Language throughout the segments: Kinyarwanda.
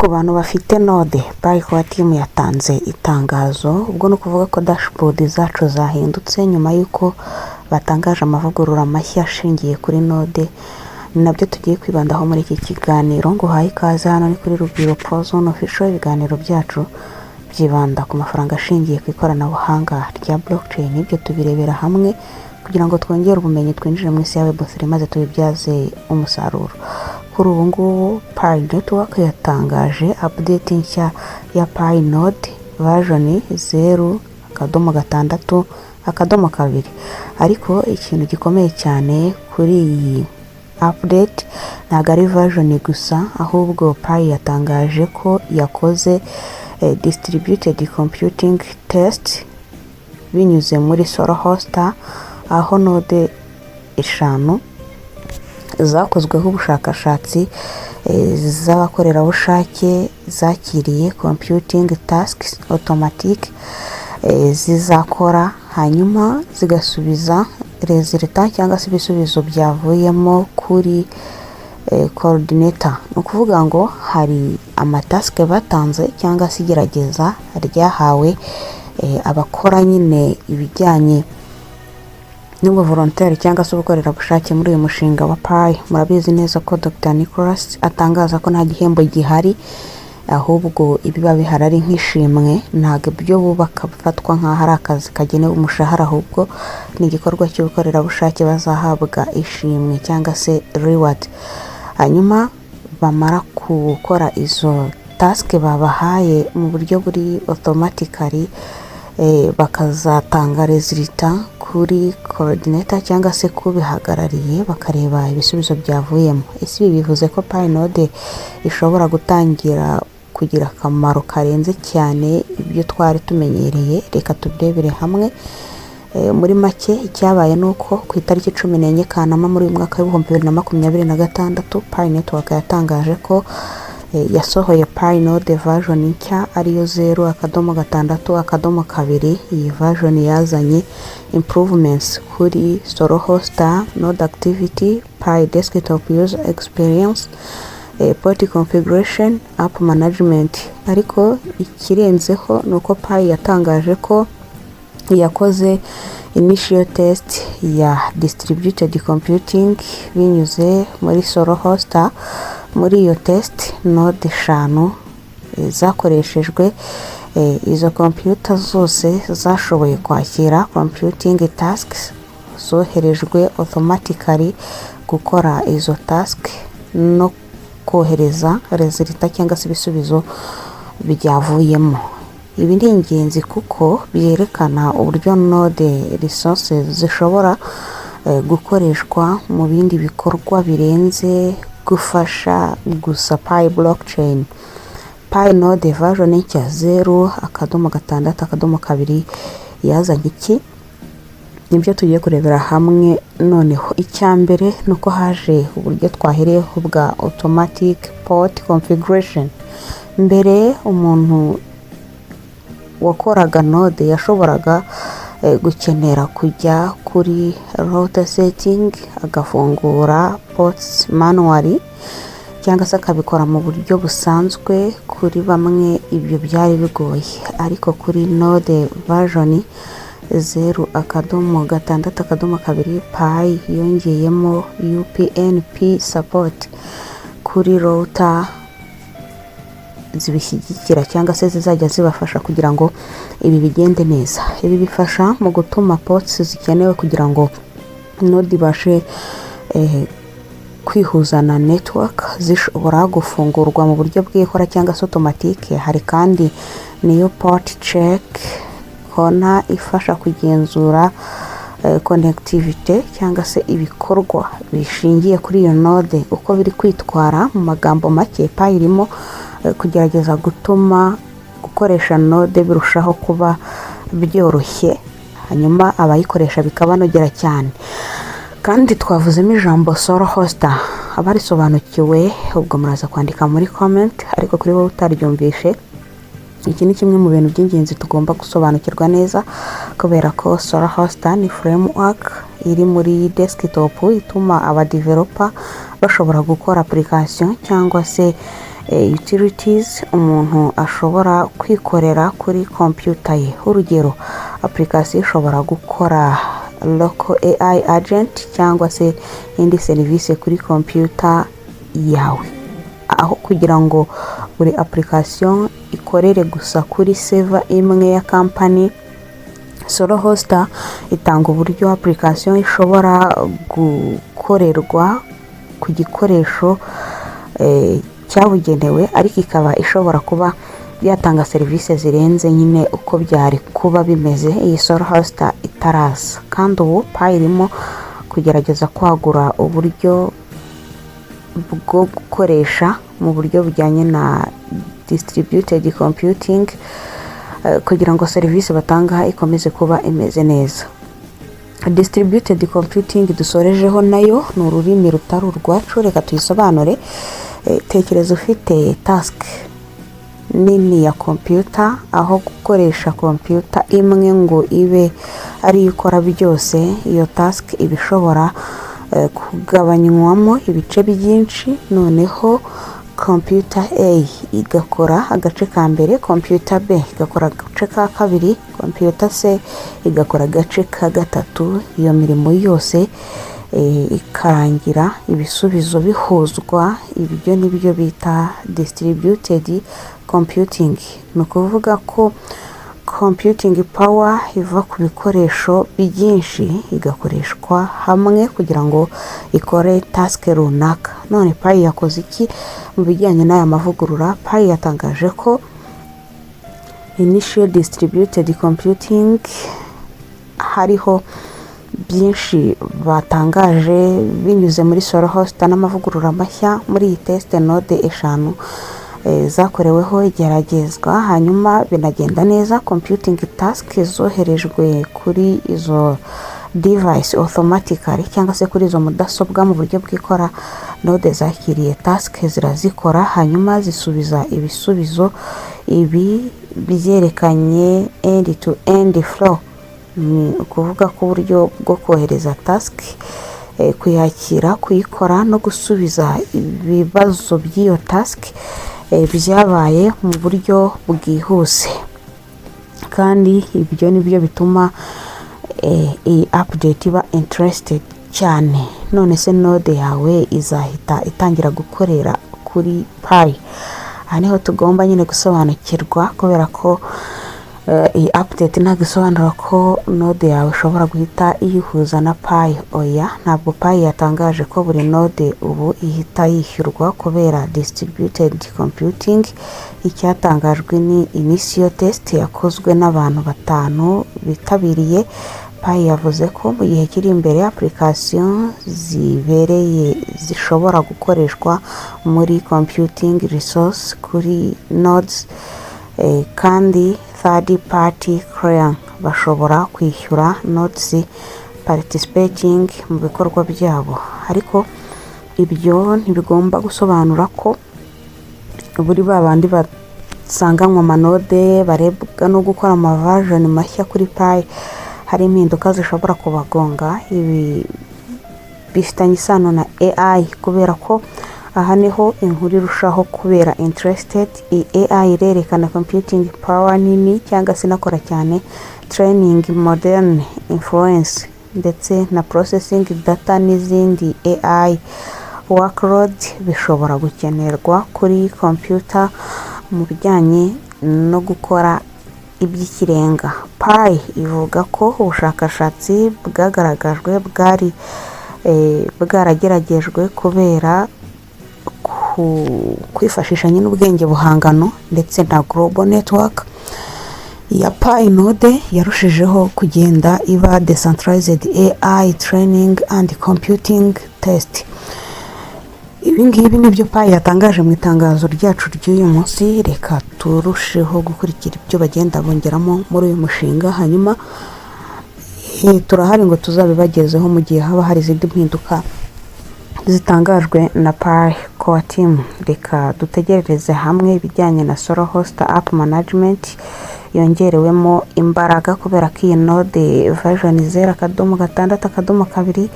Ku bantu bafite Node, Pi Core Team yatanze itangazo, ubwo no kuvuga ko dashboard zacu zahindutse nyuma y'uko batangaje amavugurura mashya ashingiye kuri Node. Nabyo tugiye kwibandaho muri iki kiganiro. Ngo haye ikaze hano ni kuri Rugwiro Pro Zone Official. Ibiganiro byacu byibanda ku mafaranga ashingiye ku ikoranabuhanga rya blockchain. Ibyo tubirebera hamwe kugira ngo twongere ubumenyi, twinjire mu isi ya Web3 maze tubibyaze umusaruro. Kuri ubu ngubu Pi Network yatangaje update nshya ya Pi Node version 0.6.2. Ariko ikintu gikomeye cyane kuri iyi update ntabwo ari version gusa, ahubwo Pi yatangaje ko yakoze distributed computing test binyuze muri Solo Hoster, aho Node 5 zakozweho ubushakashatsi z'abakorerabushake zakiriye computing tasks automatic zizakora, hanyuma zigasubiza resulta cyangwa se ibisubizo byavuyemo kuri coordinator. Ni ukuvuga ngo hari amatask batanze cyangwa se igerageza ryahawe abakora nyine ibijyanye n'ubuvolontaire cyangwa se ubukorerabushake muri uyu mushinga wa Pi. Murabizi neza ko Dr. Nicholas atangaza ko nta gihembo gihari, ahubwo ibiba bihari ari nk'ishimwe. Ntabwo ibyo bubaka bifatwa nk'aho ari akazi kagenewe umushahara, ahubwo ni igikorwa cy'ubukorerabushake bazahabwa ishimwe cyangwa se reward. Hanyuma bamara gukora izo task babahaye mu buryo buri automatically, bakazatanga resulta kuri coordinator cyangwa se kubihagarariye, bakareba ibisubizo byavuyemo. Isi bivuze ko Pi Node ishobora gutangira kugira akamaro karenze cyane ibyo twari tumenyereye. Reka tubirebere hamwe. Muri make icyabaye nuko ku itariki 14 Kanama muri uyu mwaka wa 2026 Pi Network yatangaje ko yasohoye Pi Node version nshya ariyo 0.6.2. Iyi version yazanye improvements kuri Solo Hoster, Node Activity, Pi Desktop User Experience, port configuration, app management. Ariko ikirenzeho nuko Pi yatangaje ko yakoze initial test ya distributed computing binyuze muri Solo Hoster. Muri iyo test Node 5 zakoreshejwe, izo computer zose zashoboye kwakira computing tasks zoherejwe automatically gukora izo task no kohereza resulta cyangwa se ibisubizo byavuyemo. Ibi ni ingenzi kuko byerekana uburyo Node resources zishobora gukoreshwa mu bindi bikorwa birenze gufasha gusa Pi blockchain. Pi Node version nshya 0.6.2 yazanye iki? Nibyo tugiye kurebera hamwe noneho. Icyambere nuko haje uburyo twahereyeho bwa automatic port configuration. Mbere umuntu wakoraga Node yashoboraga gukenera kujya kuri router setting agafungura ports manually, cyangwa se akabikora mu buryo busanzwe. Kuri bamwe ibyo byari bigoye, ariko kuri Node version 0.6.2 Pi yongeyemo UPnP support kuri router zibishyigikira cyangwa se zizajya zibafasha kugira ngo ibi bigende neza. Ibi bifasha mu gutuma ports zikenewe kugira ngo Node ibashe kwihuza na network zishobora gufungurwa mu buryo bw'ikora cyangwa se automatique. Hari kandi niyo port check kona ifasha kugenzura connectivity cyangwa se ibikorwa bishingiye kuri iyo Node uko biri kwitwara. Mu magambo make, Pi irimo kugerageza gutuma gukoresha Node birushaho kuba byoroshye, hanyuma abayikoresha bikabanogera cyane. Kandi twavuzemo ijambo Solo Hoster. Abarisobanukiwe ubwo muraza kwandika muri comment, ariko kuri wowe utaryumvishe, iki ni kimwe mu bintu by'ingenzi tugomba gusobanukirwa neza, kubera ko Solo Hoster ni framework iri muri desktop ituma aba developer bashobora gukora application cyangwa se utilities umuntu ashobora kwikorera kuri computer ye. Urugero, application ishobora gukora local AI agent cyangwa se indi serivisi kuri computer yawe, aho kugira ngo buri application ikorere gusa kuri server imwe ya company. Solo Hoster itanga uburyo application ishobora gukorerwa ku gikoresho cyabugenewe, ariko ikaba ishobora kuba yatanga serivisi zirenze nyine uko byari kuba bimeze iyi Solo Hoster itaraza. Kandi ubu Pi irimo kugerageza kwagura uburyo bwo gukoresha mu buryo bujyanye na distributed computing, kugira ngo serivisi batanga ikomeze kuba imeze neza. Distributed computing dusorejeho nayo ni ururimi rutari urwacu, reka tuyisobanure. Tekereza ufite task nini ya computer, aho gukoresha computer imwe ngo ibe ari ikora byose. Iyo task ibishobora kugabanywamo ibice byinshi, noneho computer A igakora agace ka mbere, computer B igakora agace ka kabiri, computer C igakora agace ka gatatu. Iyo mirimo yose ikarangira ibisubizo bihuzwa. Ibyo nibyo bita distributed computing. Ni ukuvuga ko computing power iva ku bikoresho byinshi igakoreshwa hamwe kugira ngo ikore task runaka. None Pi yakoze iki mu bijyanye n'aya mavugurura? Pi yatangaje ko initial distributed computing hariho byinshi batangaje binyuze muri Solo Hoster n'amavugurura mashya muri iyi test node 5 zakoreweho igeragezwa, hanyuma binagenda neza. Computing task zoherejwe kuri izo device automatically cyangwa se kuri izo mudasobwa mu buryo bw'ikora. Node zakiriye task zirazikora, hanyuma zisubiza ibisubizo. Ibi byerekanye end to end flow, ni ukuvuga ko uburyo bwo kohereza task, kuyakira, kuyikora no gusubiza ibibazo by'iyo task byabaye mu buryo bwihuse. Kandi ibyo nibyo bituma iyi update iba interested cyane. None se node yawe izahita itangira gukorera kuri Pi? Aha niho tugomba nyine gusobanukirwa, kubera ko iyi update ntabwo isobanura ko node yawe ishobora guhita iyihuza na Pi. Oya, ntabwo Pi yatangaje ko buri node ubu ihita yishyurwa kubera distributed computing. Icyatangajwe ni initial test yakozwe n'abantu 5 bitabiriye. Pi yavuze ko mu gihe kiri imbere application zibereye zishobora gukoreshwa muri computing resource kuri nodes, kandi third party client bashobora kwishyura nodes participating mu bikorwa byabo. Ariko ibyo ntibigomba gusobanura ko buri babandi basanganywe amanode barebwa no gukora amaversion mashya kuri Pi hari impinduka zishobora kubagonga. Ibi bifitanye isano na AI, kubera ko aha niho inkuru irushaho kubera interested. AI irerekana computing power nini cyangwa se nakora cyane, training modern influence ndetse na processing data n'izindi AI workload bishobora gukenerwa kuri computer mu bijyanye no gukora iby'ikirenga. Pi ivuga ko ubushakashatsi bwagaragajwe bwarageragejwe kubera kwifashisha nyine ubwenge buhangano ndetse na global network ya Pi. Node yarushijeho kugenda iba decentralized AI training and computing test. Ibi ngibi nibyo Pi yatangaje mu itangazo ryacu ry'uyu munsi. Reka turusheho gukurikira ibyo bagenda bongeramo muri uyu mushinga, hanyuma turahari ngo tuzabibagezeho mu gihe haba hari izindi mpinduka zitangajwe na Pi core team. Reka dutegerereze hamwe ibijyanye na Solo Hoster app management yongerewemo imbaraga kubera ko iyi node version 0.6.2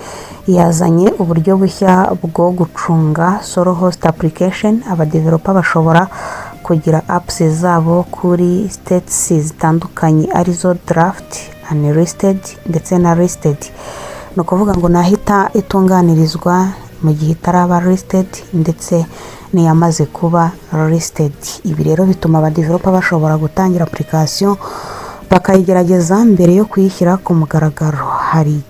yazanye uburyo bushya bwo gucunga solo host application. Abadeveloper bashobora kugira apps zabo kuri states zitandukanye arizo draft, unlisted ndetse na listed. No kuvuga ngo nahita itunganirizwa mu gihe itaraba listed ndetse niyamaze kuba listed. Ibi rero bituma abadeveloper bashobora gutangira application bakayigerageza mbere yo kuyishyira ku mugaragaro. Hari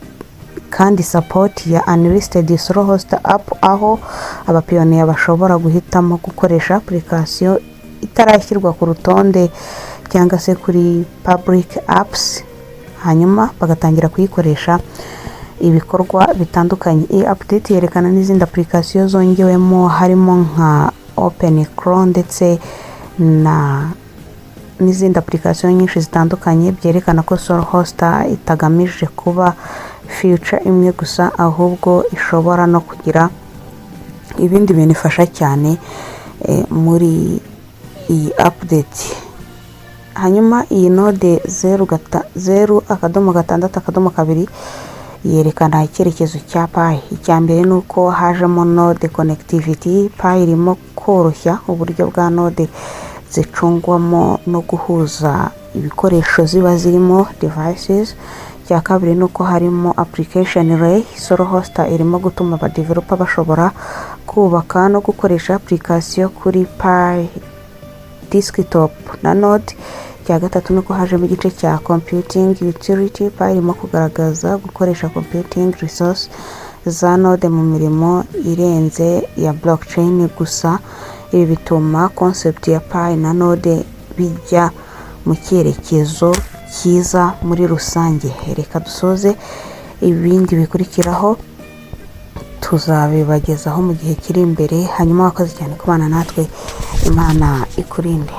kandi support ya unlisted solo host app, aho abapioneer bashobora guhitamo gukoresha application itarashyirwa ku rutonde cyangwa se kuri public apps, hanyuma bagatangira kuyikoresha ibikorwa bitandukanye. Iyi update yerekana n'izindi application zongewemo harimo nka Open Chrome ndetse n'izindi application nyinshi zitandukanye, byerekana ko solo host itagamije kuba feature imwe gusa, ahubwo ishobora no kugira ibindi bintu ifasha cyane muri iyi update. Hanyuma iyi node 0.6.2 yerekana icyerekezo cya Pi. Icya mbere nuko hajemo node connectivity. Pi irimo koroshya uburyo bwa node zicungwamo no guhuza ibikoresho ziba zirimo devices. Cya kabiri nuko harimo application array. Solo host irimo gutuma abadeveloper bashobora kubaka no gukoresha application kuri Pi desktop na node. Cya gatatu nuko hajemo igice cya computing utility. Pi irimo kugaragaza gukoresha computing resource za node mu mirimo irenze ya blockchain gusa. Ibi bituma concept ya Pi na node bijya mu cyerekezo cyiza muri rusange. Reka dusoze, ibindi bikurikiraho tuzabibagezaho mu gihe kiri imbere. Hanyuma wakoze cyane kubana natwe, Imana ikurinde.